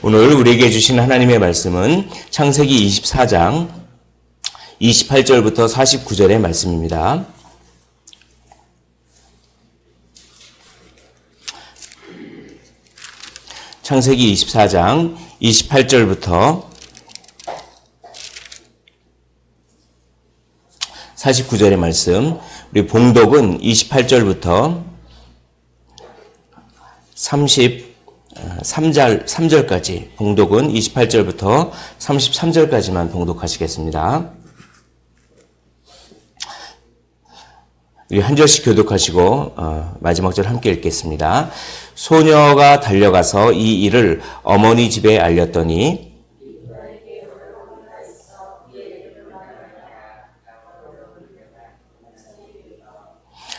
오늘 우리에게 주신 하나님의 말씀은 창세기 24장 28절부터 49절의 말씀입니다. 창세기 24장 28절부터 49절의 말씀, 우리 봉독은 28절부터 33절까지, 봉독은 28절부터 33절까지만 봉독하시겠습니다. 우리 한 절씩 교독하시고 마지막 절 함께 읽겠습니다. 소녀가 달려가서 이 일을 어머니 집에 알렸더니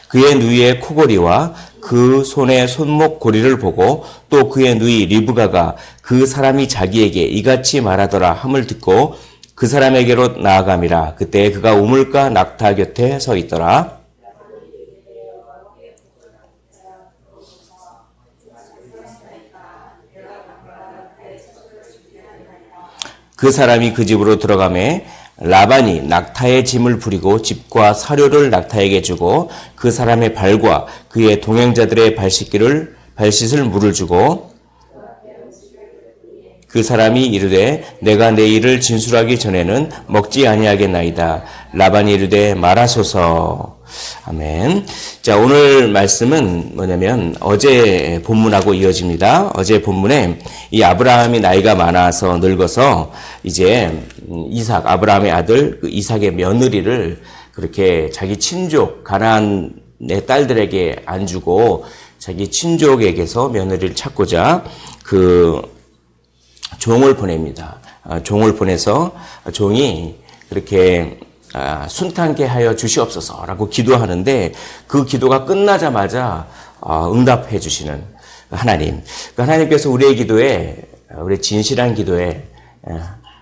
그의 누이의 코골이와 그 손의 손목 고리를 보고 또 그의 누이 리브가가 그 사람이 자기에게 이같이 말하더라 함을 듣고 그 사람에게로 나아감이라. 그때 그가 우물가 낙타 곁에 서 있더라. 그 사람이 그 집으로 들어가매 라반이 낙타의 짐을 부리고 집과 사료를 낙타에게 주고 그 사람의 발과 그의 동행자들의 발씻을 물을 주고 그 사람이 이르되 내가 내 일을 진술하기 전에는 먹지 아니하겠나이다. 라반이 이르되 말하소서. 아멘. 자, 오늘 말씀은 뭐냐면 어제 본문하고 이어집니다. 어제 본문에 이 아브라함이 나이가 많아서 늙어서 이제 아브라함의 아들 이삭의 며느리를 그렇게 자기 친족 가나안의 딸들에게 안 주고 자기 친족에게서 며느리를 찾고자 그 종을 보냅니다. 종을 보내서 종이 그렇게 순탄케 하여 주시옵소서라고 기도하는데 그 기도가 끝나자마자 응답해 주시는 하나님. 하나님께서 우리의 기도에, 우리 진실한 기도에,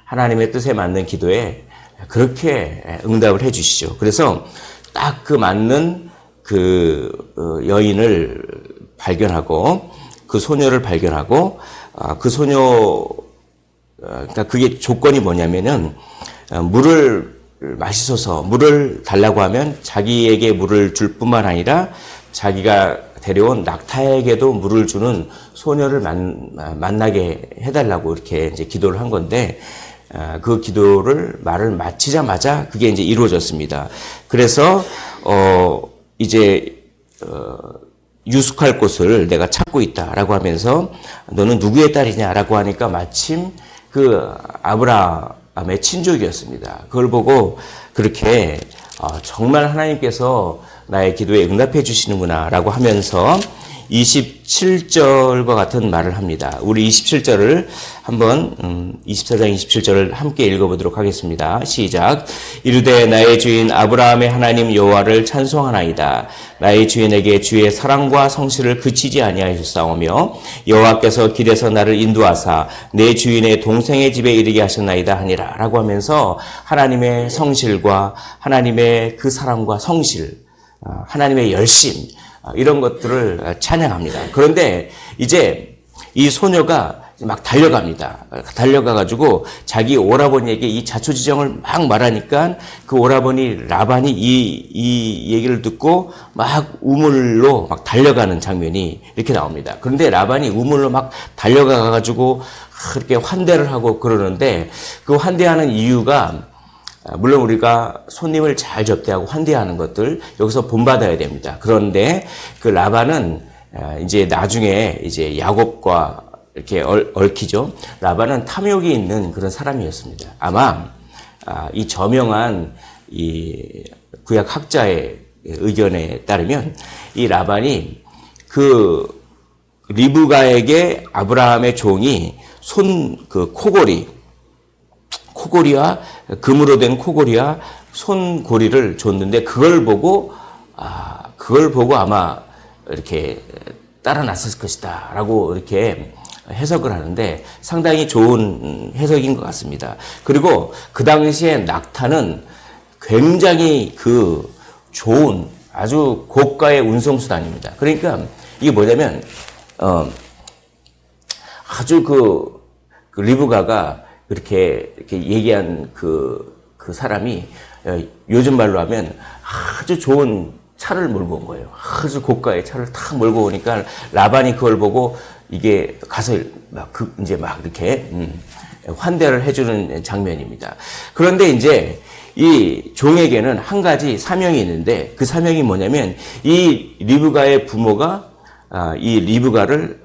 하나님의 뜻에 맞는 기도에 그렇게 응답을 해 주시죠. 그래서 딱 그 맞는 그 여인을 발견하고 그 소녀를 발견하고 그 소녀, 그러니까 그게 조건이 뭐냐면은 물을 마시소서, 물을 달라고 하면 자기에게 물을 줄 뿐만 아니라 자기가 데려온 낙타에게도 물을 주는 소녀를 만나게 해달라고 이렇게 이제 기도를 한 건데, 그 말을 마치자마자 그게 이제 이루어졌습니다. 그래서, 유숙할 곳을 내가 찾고 있다라고 하면서 너는 누구의 딸이냐라고 하니까 마침 그 아브라함의 친족이었습니다. 그걸 보고 그렇게 정말 하나님께서 나의 기도에 응답해 주시는구나 라고 하면서 27절과 같은 말을 합니다. 우리 27절을 한번 24장 27절을 함께 읽어보도록 하겠습니다. 시작. 이르되 나의 주인 아브라함의 하나님 여호와를 찬송하나이다. 나의 주인에게 주의 사랑과 성실을 그치지 아니하셨사오며 여호와께서 길에서 나를 인도하사 내 주인의 동생의 집에 이르게 하셨나이다 하니라 라고 하면서 하나님의 성실과 하나님의 그 사랑과 성실, 하나님의 열심, 이런 것들을 찬양합니다. 그런데 이제 이 소녀가 막 달려갑니다. 달려가가지고 자기 오라버니에게 이 자초지정을 막 말하니까 그 오라버니 라반이 이 얘기를 듣고 막 우물로 막 달려가는 장면이 이렇게 나옵니다. 그런데 라반이 우물로 막 달려가가지고 그렇게 환대를 하고 그러는데 그 환대하는 이유가 물론 우리가 손님을 잘 접대하고 환대하는 것들 여기서 본받아야 됩니다. 그런데 그 라반은 이제 나중에 이제 야곱과 이렇게 얽히죠. 라반은 탐욕이 있는 그런 사람이었습니다. 아마 이 저명한 이 구약 학자의 의견에 따르면 이 라반이 그 리브가에게 아브라함의 종이 코골이와 금으로 된 코골이와 손고리를 줬는데 그걸 보고 아마 이렇게 따라 났을 것이다라고 이렇게 해석을 하는데 상당히 좋은 해석인 것 같습니다. 그리고 그 당시에 낙타는 굉장히 그 좋은 아주 고가의 운송수단입니다. 그러니까 이게 뭐냐면 아주 그 그 리브가가 이렇게 얘기한 그 사람이 요즘 말로 하면 아주 좋은 차를 몰고 온 거예요. 아주 고가의 차를 탁 몰고 오니까 라반이 그걸 보고 이게 가서 이제 막 이렇게 환대를 해주는 장면입니다. 그런데 이제 이 종에게는 한 가지 사명이 있는데 그 사명이 뭐냐면 이 리브가의 부모가 이 리브가를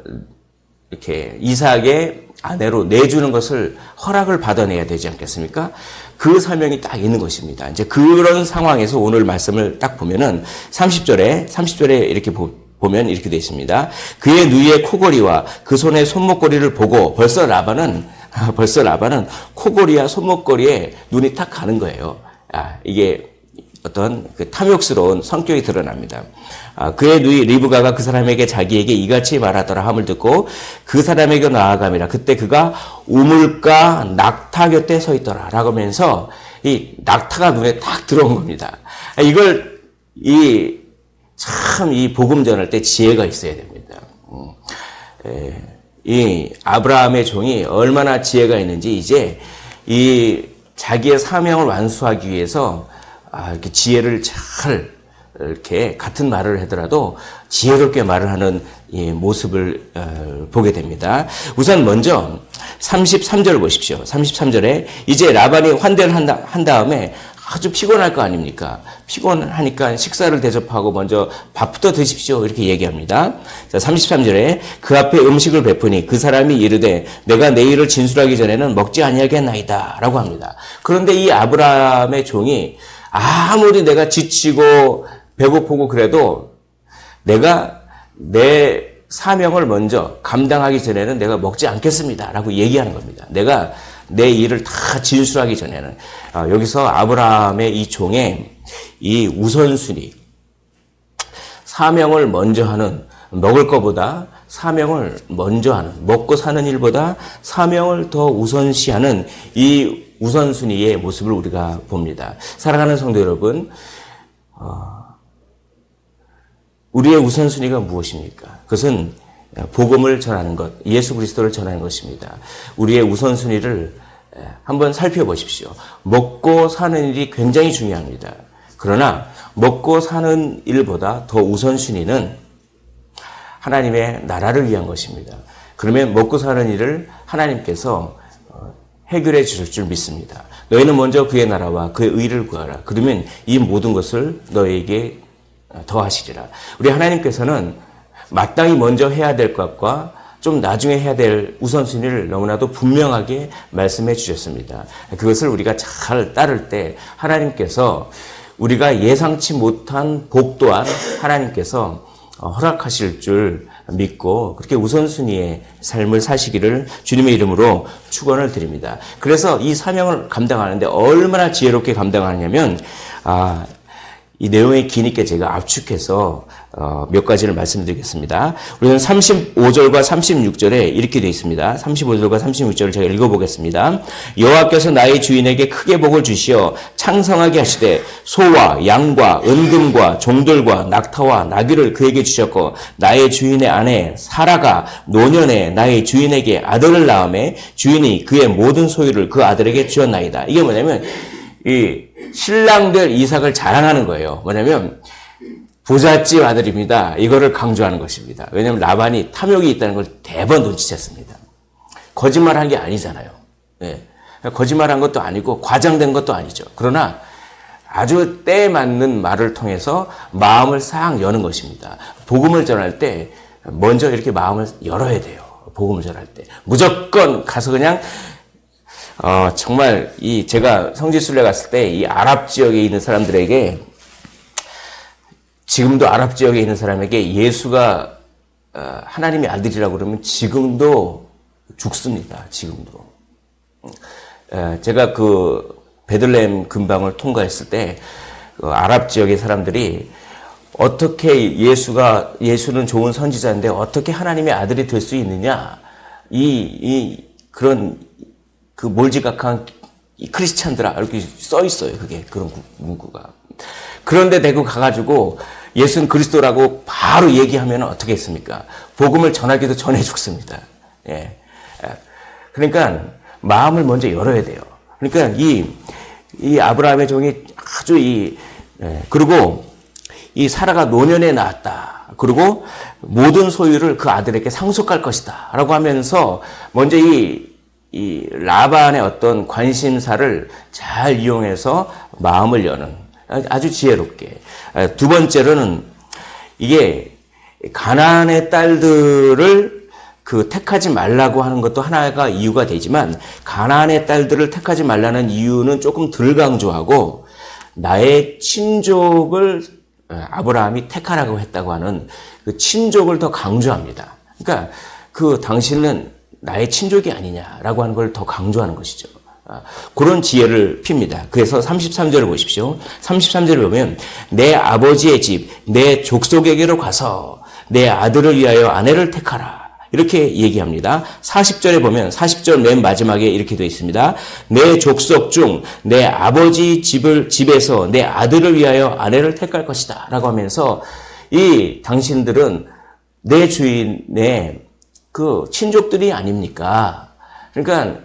이렇게 이삭의 아내로 내주는 것을 허락을 받아내야 되지 않겠습니까? 그 사명이 딱 있는 것입니다. 이제 그런 상황에서 오늘 말씀을 딱 보면은 30절에 이렇게 보면 이렇게 되어 있습니다. 그의 누이의 코골이와 그 손의 손목걸이를 보고 벌써 라반은 코골이와 손목걸이에 눈이 탁 가는 거예요. 이게 어떤 그 탐욕스러운 성격이 드러납니다. 그의 누이 리브가가 그 사람에게 자기에게 이같이 말하더라 함을 듣고 그 사람에게 나아감이라. 그때 그가 우물가 낙타 곁에 서 있더라 라고 하면서 이 낙타가 눈에 딱 들어온 겁니다. 이걸 참 이 복음 전할 때 지혜가 있어야 됩니다. 이 아브라함의 종이 얼마나 지혜가 있는지 이제 이 자기의 사명을 완수하기 위해서 이렇게 지혜를 잘 이렇게 같은 말을 하더라도 지혜롭게 말을 하는 모습을 보게 됩니다. 우선 먼저 33절 보십시오. 33절에 이제 라반이 환대를 한 다음에 아주 피곤할 거 아닙니까? 피곤하니까 식사를 대접하고 먼저 밥부터 드십시오. 이렇게 얘기합니다. 자, 33절에 그 앞에 음식을 베푸니 그 사람이 이르되 내가 내일을 진술하기 전에는 먹지 아니하겠나이다 라고 합니다. 그런데 이 아브라함의 종이 아무리 내가 지치고 배고프고 그래도 내가 내 사명을 먼저 감당하기 전에는 내가 먹지 않겠습니다 라고 얘기하는 겁니다. 내가 내 일을 다 진술하기 전에는. 여기서 아브라함의 이 종의 이 우선순위, 사명을 먼저 하는, 먹을 것보다 사명을 먼저 하는, 먹고 사는 일보다 사명을 더 우선시하는 이 우선순위의 모습을 우리가 봅니다. 사랑하는 성도 여러분, 우리의 우선순위가 무엇입니까? 그것은 복음을 전하는 것, 예수 그리스도를 전하는 것입니다. 우리의 우선순위를 한번 살펴보십시오. 먹고 사는 일이 굉장히 중요합니다. 그러나 먹고 사는 일보다 더 우선순위는 하나님의 나라를 위한 것입니다. 그러면 먹고 사는 일을 하나님께서 해결해 주실 줄 믿습니다. 너희는 먼저 그의 나라와 그의 의를 구하라. 그러면 이 모든 것을 너희에게 더하시리라. 우리 하나님께서는 마땅히 먼저 해야 될 것과 좀 나중에 해야 될 우선순위를 너무나도 분명하게 말씀해 주셨습니다. 그것을 우리가 잘 따를 때 하나님께서 우리가 예상치 못한 복 또한 하나님께서 허락하실 줄 믿고 그렇게 우선순위의 삶을 사시기를 주님의 이름으로 축원을 드립니다. 그래서 이 사명을 감당하는데 얼마나 지혜롭게 감당하냐면 이 내용이 기니까 제가 압축해서 몇 가지를 말씀드리겠습니다. 우리는 35절과 36절에 이렇게 되어 있습니다. 35절과 36절을 제가 읽어보겠습니다. 여호와께서 나의 주인에게 크게 복을 주시어 창성하게 하시되 소와 양과 은금과 종들과 낙타와 나귀를 그에게 주셨고 나의 주인의 아내 사라가 노년에 나의 주인에게 아들을 낳음에 주인이 그의 모든 소유를 그 아들에게 주었나이다. 이게 뭐냐면 이 신랑들 이삭을 자랑하는 거예요. 뭐냐면 부잣집 아들입니다. 이거를 강조하는 것입니다. 왜냐하면 라반이 탐욕이 있다는 걸 대번 눈치챘습니다. 거짓말한 게 아니잖아요. 네. 거짓말한 것도 아니고 과장된 것도 아니죠. 그러나 아주 때에 맞는 말을 통해서 마음을 싹 여는 것입니다. 복음을 전할 때 먼저 이렇게 마음을 열어야 돼요. 복음을 전할 때 무조건 가서 그냥 정말 제가 성지순례 갔을 때 이 아랍 지역에 있는 사람들에게 지금도 아랍 지역에 있는 사람에게 예수가 하나님의 아들이라고 그러면 지금도 죽습니다. 지금도. 제가 그 베들레헴 근방을 통과했을 때 아랍 지역의 사람들이 어떻게 예수는 좋은 선지자인데 어떻게 하나님의 아들이 될 수 있느냐 그런 그 몰지각한 크리스찬들아 이렇게 써 있어요. 그게 그런 문구가. 그런데 대구 가가지고 예수는 그리스도라고 바로 얘기하면 어떻게 했습니까? 복음을 전하기도 전에 죽습니다. 예. 그러니까 마음을 먼저 열어야 돼요. 그러니까 이 아브라함의 종이 아주 그리고 이 사라가 노년에 낳았다. 그리고 모든 소유를 그 아들에게 상속할 것이다. 라고 하면서 먼저 이 라반의 어떤 관심사를 잘 이용해서 마음을 여는 아주 지혜롭게. 두 번째로는 이게 가나안의 딸들을 택하지 말라고 하는 것도 하나가 이유가 되지만 가나안의 딸들을 택하지 말라는 이유는 조금 덜 강조하고 나의 친족을 아브라함이 택하라고 했다고 하는 그 친족을 더 강조합니다. 그러니까 당신은 나의 친족이 아니냐라고 하는 걸 더 강조하는 것이죠. 그런 지혜를 핍니다. 그래서 33절을 보십시오. 33절을 보면 내 아버지의 집, 내 족속에게로 가서 내 아들을 위하여 아내를 택하라. 이렇게 얘기합니다. 40절에 보면 40절 맨 마지막에 이렇게 되어 있습니다. 내 족속 중 내 아버지 집에서 내 아들을 위하여 아내를 택할 것이다. 라고 하면서 당신들은 내 주인의 친족들이 아닙니까? 그러니까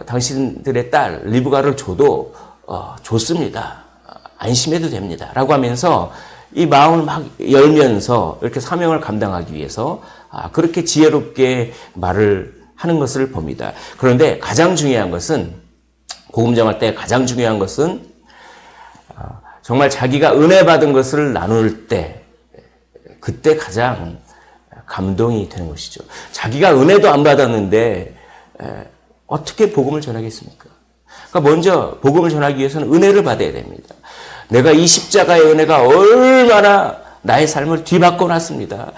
당신들의 딸 리브가를 줘도 좋습니다. 안심해도 됩니다. 라고 하면서 이 마음을 막 열면서 이렇게 사명을 감당하기 위해서 그렇게 지혜롭게 말을 하는 것을 봅니다. 그런데 가장 중요한 것은 복음정할 때 가장 중요한 것은 정말 자기가 은혜 받은 것을 나눌 때 그때 가장 감동이 되는 것이죠. 자기가 은혜도 안 받았는데 어떻게 복음을 전하겠습니까? 그러니까 먼저 복음을 전하기 위해서는 은혜를 받아야 됩니다. 내가 이 십자가의 은혜가 얼마나 나의 삶을 뒤바꿔 놨습니다.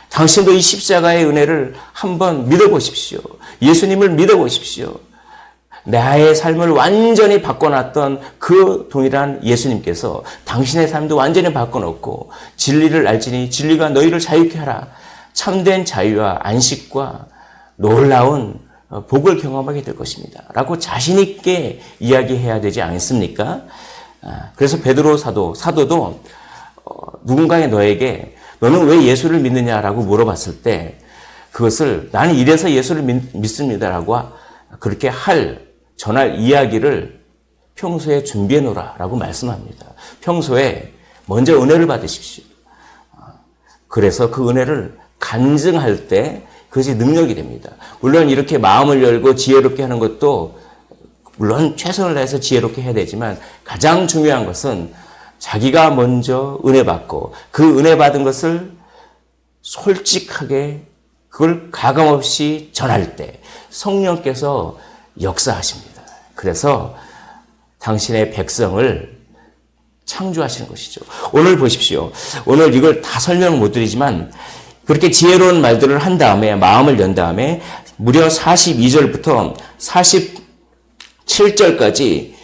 당신도 이 십자가의 은혜를 한번 믿어보십시오. 예수님을 믿어보십시오. 나의 삶을 완전히 바꿔놨던 그 동일한 예수님께서 당신의 삶도 완전히 바꿔놓고 진리를 알지니 진리가 너희를 자유케 하라. 참된 자유와 안식과 놀라운 복을 경험하게 될 것입니다. 라고 자신 있게 이야기해야 되지 않습니까? 그래서 베드로 사도도 누군가의 너에게 너는 왜 예수를 믿느냐라고 물어봤을 때 그것을 나는 이래서 예수를 믿습니다라고 그렇게 전할 이야기를 평소에 준비해 놓으라라고 말씀합니다. 평소에 먼저 은혜를 받으십시오. 그래서 그 은혜를 간증할 때 그것이 능력이 됩니다. 물론 이렇게 마음을 열고 지혜롭게 하는 것도 물론 최선을 다해서 지혜롭게 해야 되지만 가장 중요한 것은 자기가 먼저 은혜 받고 그 은혜 받은 것을 솔직하게 그걸 가감없이 전할 때 성령께서 역사하십니다. 그래서 당신의 백성을 창조하시는 것이죠. 오늘 보십시오. 오늘 이걸 다 설명을 못 드리지만 그렇게 지혜로운 말들을 한 다음에 마음을 연 다음에 무려 42절부터 47절까지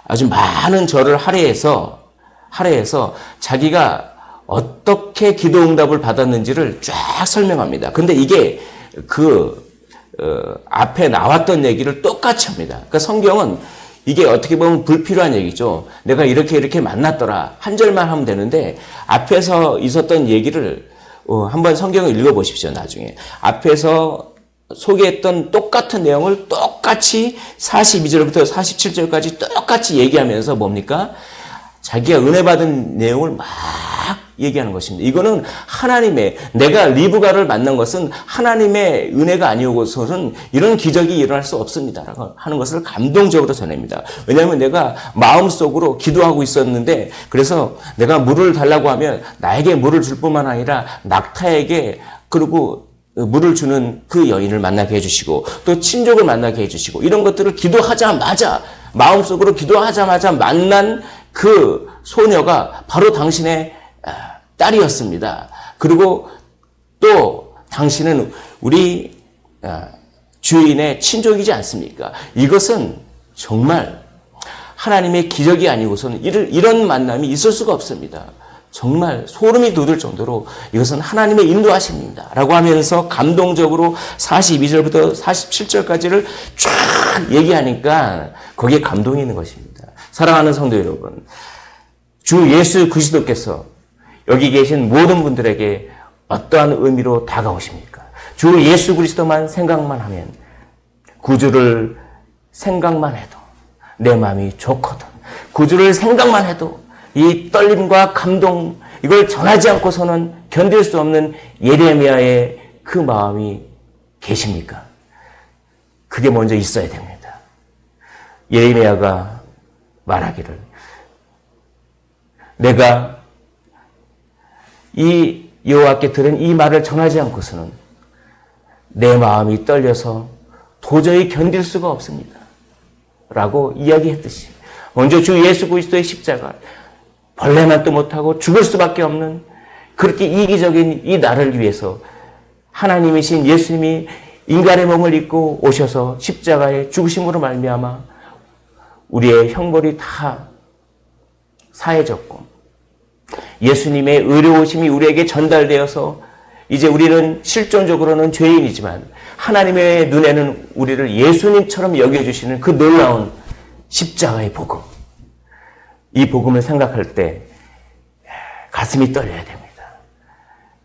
아주 많은 절을 할애해서 자기가 어떻게 기도 응답을 받았는지를 쫙 설명합니다. 근데 이게 앞에 나왔던 얘기를 똑같이 합니다. 그러니까 성경은 이게 어떻게 보면 불필요한 얘기죠. 내가 이렇게 만났더라. 한 절만 하면 되는데 앞에서 있었던 얘기를 한번 성경을 읽어보십시오. 나중에. 앞에서 소개했던 똑같은 내용을 똑같이 42절부터 47절까지 똑같이 얘기하면서 뭡니까? 자기가 은혜 받은 내용을 막 얘기하는 것입니다. 이거는 내가 리브가를 만난 것은 하나님의 은혜가 아니고서는 이런 기적이 일어날 수 없습니다. 라고 하는 것을 감동적으로 전합니다. 왜냐하면 내가 마음속으로 기도하고 있었는데 그래서 내가 물을 달라고 하면 나에게 물을 줄 뿐만 아니라 낙타에게 그리고 물을 주는 그 여인을 만나게 해주시고 또 친족을 만나게 해주시고 이런 것들을 기도하자마자 마음속으로 기도하자마자 만난 그 소녀가 바로 당신의 딸이었습니다. 그리고 또 당신은 우리 주인의 친족이지 않습니까? 이것은 정말 하나님의 기적이 아니고서는 이런 만남이 있을 수가 없습니다. 정말 소름이 돋을 정도로 이것은 하나님의 인도하십니다. 라고 하면서 감동적으로 42절부터 47절까지를 쫙 얘기하니까 거기에 감동이 있는 것입니다. 사랑하는 성도 여러분, 주 예수 그리스도께서 여기 계신 모든 분들에게 어떠한 의미로 다가오십니까? 주 예수 그리스도만 생각만 하면 구주를 생각만 해도 내 마음이 좋거든. 구주를 생각만 해도 이 떨림과 감동, 이걸 전하지 않고서는 견딜 수 없는 예레미야의 그 마음이 계십니까? 그게 먼저 있어야 됩니다. 예레미야가 말하기를, 내가 이 여호와께 들은 이 말을 전하지 않고서는 내 마음이 떨려서 도저히 견딜 수가 없습니다. 라고 이야기했듯이 먼저 주 예수 그리스도의 십자가, 벌레만도 못하고 죽을 수밖에 없는 그렇게 이기적인 이 나를 위해서 하나님이신 예수님이 인간의 몸을 입고 오셔서 십자가의 죽으심으로 말미암아 우리의 형벌이 다 사해졌고 예수님의 의로우심이 우리에게 전달되어서 이제 우리는 실존적으로는 죄인이지만 하나님의 눈에는 우리를 예수님처럼 여겨주시는 그 놀라운 십자가의 복음, 이 복음을 생각할 때 가슴이 떨려야 됩니다.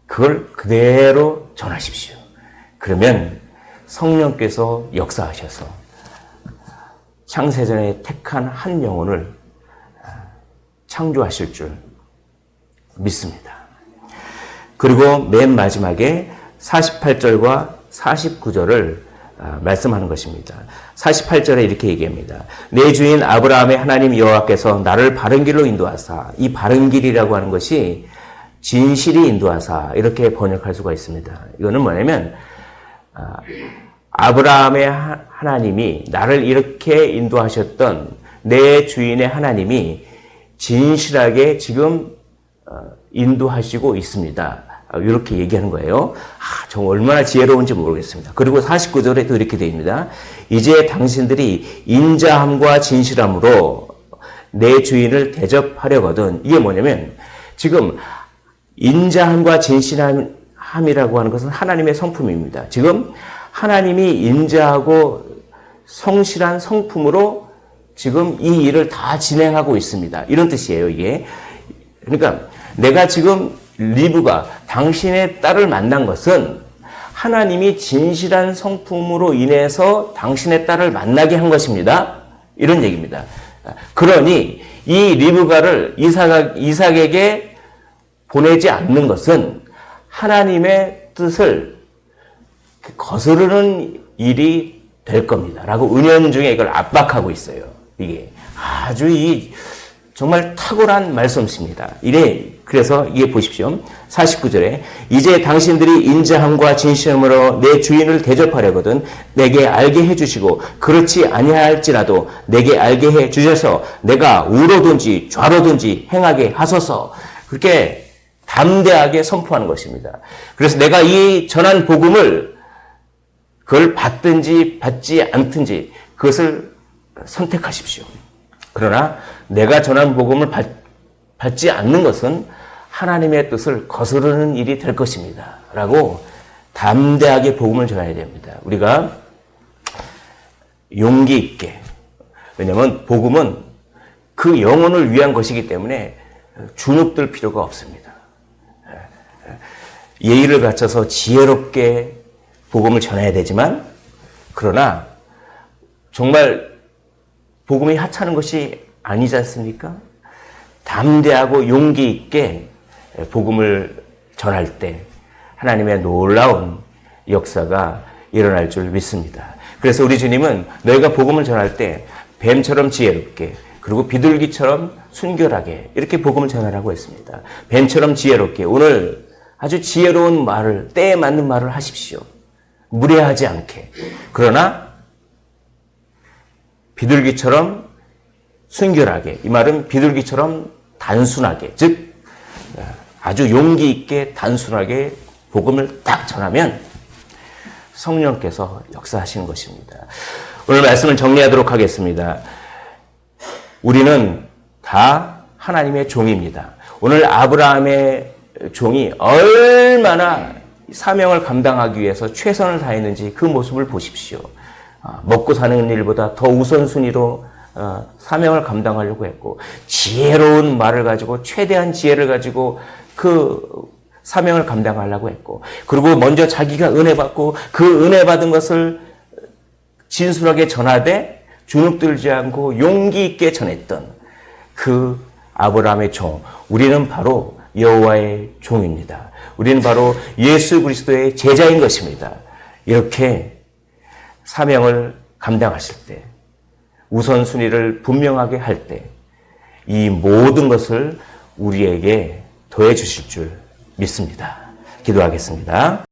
그걸 그대로 전하십시오. 그러면 성령께서 역사하셔서 창세전에 택한 한 영혼을 창조하실 줄 믿습니다. 그리고 맨 마지막에 48절과 49절을 말씀하는 것입니다. 48절에 이렇게 얘기합니다. 내 주인 아브라함의 하나님 여호와께서 나를 바른 길로 인도하사, 이 바른 길이라고 하는 것이 진실이 인도하사, 이렇게 번역할 수가 있습니다. 이거는 뭐냐면 아브라함의 하나님이 나를 이렇게 인도하셨던 내 주인의 하나님이 진실하게 지금 인도하시고 있습니다. 이렇게 얘기하는 거예요. 정말 얼마나 지혜로운지 모르겠습니다. 그리고 49절에도 이렇게 되어 있습니다. 이제 당신들이 인자함과 진실함으로 내 주인을 대접하려거든. 이게 뭐냐면 지금 인자함과 진실함이라고 하는 것은 하나님의 성품입니다. 지금 하나님이 인자하고 성실한 성품으로 지금 이 일을 다 진행하고 있습니다. 이런 뜻이에요, 이게. 그러니까 내가 지금 리브가 당신의 딸을 만난 것은 하나님이 진실한 성품으로 인해서 당신의 딸을 만나게 한 것입니다. 이런 얘기입니다. 그러니 이 리브가를 이삭에게 보내지 않는 것은 하나님의 뜻을 거스르는 일이 될 겁니다. 라고 은연중에 이걸 압박하고 있어요. 이게 아주 정말 탁월한 말씀입니다. 그래서 이게 보십시오. 49절에 이제 당신들이 인자함과 진실함으로 내 주인을 대접하려거든 내게 알게 해주시고 그렇지 아니할지라도 내게 알게 해주셔서 내가 우로든지 좌로든지 행하게 하소서. 그렇게 담대하게 선포하는 것입니다. 그래서 내가 이 전한 복음을 그걸 받든지 받지 않든지 그것을 선택하십시오. 그러나 내가 전한 복음을 받지 않는 것은 하나님의 뜻을 거스르는 일이 될 것입니다. 라고 담대하게 복음을 전해야 됩니다. 우리가 용기 있게, 왜냐하면 복음은 그 영혼을 위한 것이기 때문에 주눅들 필요가 없습니다. 예의를 갖춰서 지혜롭게 복음을 전해야 되지만, 그러나 정말 복음이 하찮은 것이 아니지 않습니까? 담대하고 용기 있게 복음을 전할 때 하나님의 놀라운 역사가 일어날 줄 믿습니다. 그래서 우리 주님은 너희가 복음을 전할 때 뱀처럼 지혜롭게 그리고 비둘기처럼 순결하게 이렇게 복음을 전하라고 했습니다. 뱀처럼 지혜롭게, 오늘 아주 지혜로운 말을, 때에 맞는 말을 하십시오. 무례하지 않게. 그러나 비둘기처럼 순결하게, 이 말은 비둘기처럼 단순하게, 즉 아주 용기 있게 단순하게 복음을 딱 전하면 성령께서 역사하시는 것입니다. 오늘 말씀을 정리하도록 하겠습니다. 우리는 다 하나님의 종입니다. 오늘 아브라함의 종이 얼마나 사명을 감당하기 위해서 최선을 다했는지 그 모습을 보십시오. 먹고 사는 일보다 더 우선순위로 사명을 감당하려고 했고, 지혜로운 말을 가지고 최대한 지혜를 가지고 그 사명을 감당하려고 했고, 그리고 먼저 자기가 은혜 받고 그 은혜 받은 것을 진솔하게 전하되 주눅들지 않고 용기 있게 전했던 그 아브라함의 종, 우리는 바로 여호와의 종입니다. 우리는 바로 예수 그리스도의 제자인 것입니다. 이렇게 사명을 감당하실 때, 우선순위를 분명하게 할 때, 이 모든 것을 우리에게 더해 주실 줄 믿습니다. 기도하겠습니다.